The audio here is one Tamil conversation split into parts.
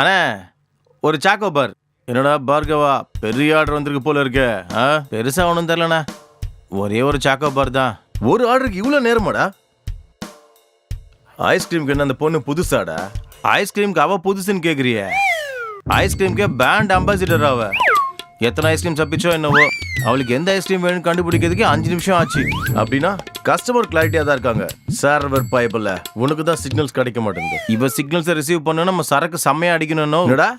அண்ணே ஒரு சாக்கோ பார். என்னடா பார்கவா, பெரிய ஆர்டர் வந்திருக்கு போல இருக்கு. பெருசா ஒன்றும் தெரிலண்ணா, ஒரே ஒரு சாக்கோ பார் தான். ஒரு ஆர்டருக்கு இவ்வளோ நேரமாடா? ஐஸ்கிரீம்க்கு என்ன அந்த பொண்ணு புதுசாடா? ஐஸ்கிரீம்க்கு அவ புதுசுன்னு கேட்குறிய? ஐஸ்கிரீம்க்கே பேண்ட் அம்பாசிடர் அவ. எத்தனை ஐஸ்கிரீம் தப்பிச்சோ என்னவோ, அவளுக்கு எந்த ஐஸ்கிரீம் வேணும்னு கண்டுபிடிக்கிறதுக்கு 5 நிமிஷம் ஆச்சு. அப்படின்னா கஸ்டமர் கிளாரிட்டியா தான் இருக்காங்க. சர்வர் பைபிள் உனக்கு தான் சிக்னல்ஸ் கிடைக்க மாட்டேங்குது. இவ சிக்னல்ஸை ரிசீவ் பண்ணணும், நம்ம சரக்கு செம்மையா அடிக்கணும். என்னடா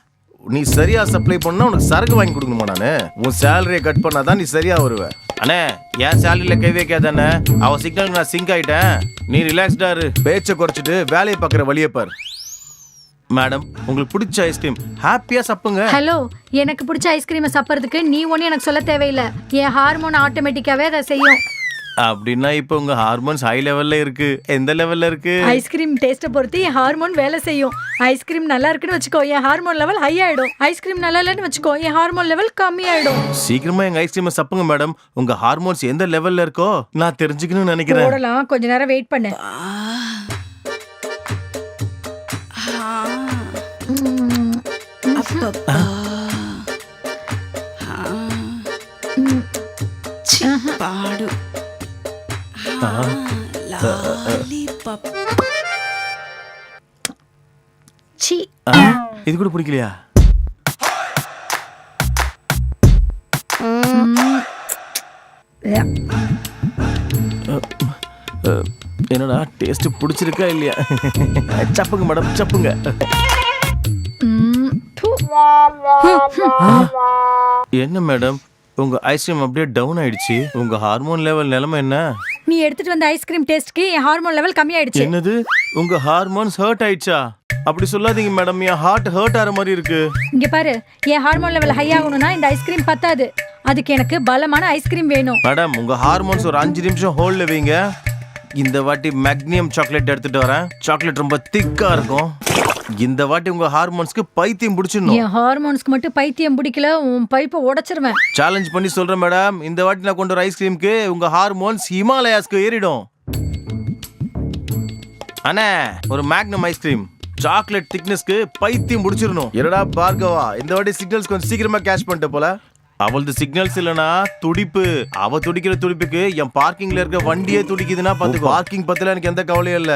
நீ சரியா சப்ளை பண்ணா உனக்கு சரக்கு வாங்கி கொடுக்கணுமா? நானு உன் சேலரியை கட் பண்ணாதான் நீ சரியா வருவ. அண்ணே என் சேலரியில கை வைக்காதானே, அவ சிக்னலுக்கு நான் சிங்க் ஆயிட்டேன். நீ ரிலாக்ஸ்டா இரு. பேச்சை குறைச்சிட்டு வேலையை பார்க்குற வழியை பாரு. மேடம் உங்களுக்கு பிடிச்ச ஐஸ்கிரீம் ஹாப்பியா சப்புங்க. ஹலோ, எனக்கு பிடிச்ச ஐஸ்கிரீமை சாப்பிட்றதுக்கு நீ ஒன்றும் எனக்கு சொல்ல தேவையில்லை. என் ஹார்மோன் ஆட்டோமேட்டிக்காவே அதை செய்யும். அப்படின்னா இப்போ உங்க ஹார்மோன்ஸ் ஹை லெவல்ல இருக்கு. எந்த லெவல்ல இருக்கு? ஐஸ்கிரீம் டேஸ்ட்டை பொறுத்து என் ஹார்மோன் வேலை செய்யும். ஐஸ்கிரீம் நல்லா இருக்குன்னு வச்சுக்கோ, என் ஹார்மோன் லெவல் ஹை ஆயிடும். ஐஸ்கிரீம் நல்லா இல்லைன்னு வச்சுக்கோ, என் ஹார்மோன் லெவல் கம்மி ஆயிடும். சீக்கிரமா எங்க ஐஸ்கிரீமை சப்புங்க மேடம். உங்க ஹார்மோன்ஸ் எந்த லெவல்ல இருக்கோ நான் தெரிஞ்சுக்கணும்னு நினைக்கிறேன். போடலாம், கொஞ்ச நேரம் வெயிட் பண்ணு. பாடு இது கூட பிடிக்கலையா? என்னடா டேஸ்ட் பிடிச்சிருக்கா இல்லையா? சப்புங்க மேடம் சப்புங்க. என்ன மேடம் உங்க ஐஸ்கிரீம் அப்படியே டவுன் ஆயிடுச்சு. உங்க ஹார்மோன் லெவல் நிலைமை என்ன? நீ எடுத்துட்டு வந்த ஐஸ்கிரீம் டேஸ்ட்க்கு என் ஹார்மோன் லெவல் கம்மி ஆயிடுச்சு. என்னது உங்க ஹார்மோன்ஸ் ஹர்ட் ஆயிடுச்சா? அப்படி சொல்லாதீங்க மேடம், என் ஹார்ட் ஹர்ட் ஆற மாதிரி இருக்கு. இங்க பாரு, என் ஹார்மோன் லெவல் ஹை ஆகணும்னா இந்த ஐஸ்கிரீம் பத்தாது. அதுக்கு எனக்கு பலமான ஐஸ்கிரீம் வேணும். மேடம் உங்க ஹார்மோன்ஸ் ஒரு 5 நிமிஷம் ஹோல்ட்ல வைங்க. இந்த வாட்டி மேக்னியம் சாக்லேட் எடுத்துட்டு வரேன். சாக்லேட் ரொம்ப திக்கா இருக்கும். இந்த வாட்டி உங்க ஹார்மோன்ஸ்க்கு பைத்தியம் பிடிச்சிடணும். என் ஹார்மோன்ஸ்க்கு மட்டும் பைத்தியம் பிடிக்கல, உன் பைப்பை உடைச்சிருவேன். சேலஞ்ச் பண்ணி சொல்றேன் மேடம், இந்த வாட்டி நான் கொண்டு வர ஐஸ்கிரீம்க்கு உங்க ஹார்மோன்ஸ் ஹிமாலயாஸ்க்கு ஏறிடும். அண்ணே ஒரு மேக்னம் ஐஸ்கிரீம் சாக்லேட் திக்னஸ்க்கு பைத்தியம் முடிச்சிடணும். என்னடா பார்கவா, இந்த வாட்டி சிக்னல்ஸ் கொஞ்சம் சீக்கிரமா கேட்ச் பண்ணிட்ட போல. அவளது சிக்னல்ஸ் இல்லனா துடிப்பு. அவ துடிக்கிற துடிப்புக்கு என் பார்க்கிங்ல இருக்க வண்டியே துடிக்குதுன்னா பாத்துக்கோ. பார்க்கிங் பத்தில எனக்கு எந்த கவலையும் இல்ல.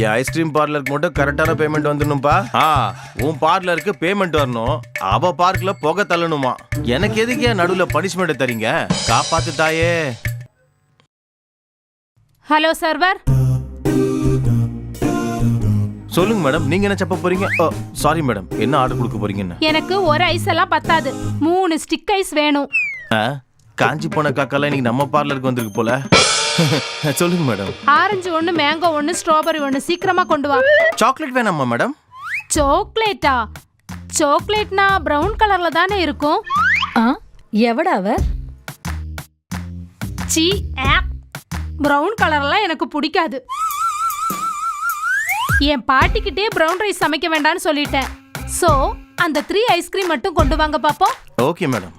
என் ஐஸ்கிரீம் பார்லருக்கு மட்டும் கரெக்டான பேமெண்ட் வந்துடணும்பா. உன் பார்லருக்கு பேமெண்ட் வரணும். அவ பார்க்ல புகை தள்ளணுமா. எனக்கு எதுக்கு நடுவுல பனிஷ்மெண்ட் தரீங்க? காப்பாத்து தாயே. Hello server. சொல்லுங்க மேடம், நீங்க என்ன சப்ப போறீங்க? சாரி மேடம், என்ன ஆர்டர் கொடுக்க போறீங்கன்னு? எனக்கு ஒரு ஐஸ் எல்லாம் பத்தாது, 3 ஸ்டிக் ஐஸ் வேணும். காஞ்சி போன காக்கெல்லாம் இன்னைக்கு நம்ம பார்லருக்கு வந்திருக்கு போல. சொல்லுங்க மேடம். ஆரஞ்சு 1, மேங்கோ 1, ஸ்ட்ராபெரி 1, சீக்கிரமா கொண்டு வா. சாக்லேட் வேணாமா மேடம்? சாக்லேட்டா? சாக்லேட்னா பிரவுன் கலர்ல தானே இருக்கும். எவடா அவ? சீ, பிரவுன் கலர்லாம் எனக்கு பிடிக்காது. என் பாட்டிக்கிட்டே பிரவுன் ரைஸ் சமைக்க வேண்டாம்னு சொல்லிட்டேன். சோ அந்த 3 ஐஸ்கிரீம் மட்டும் கொண்டு வாங்க பாப்போம். Okay madam.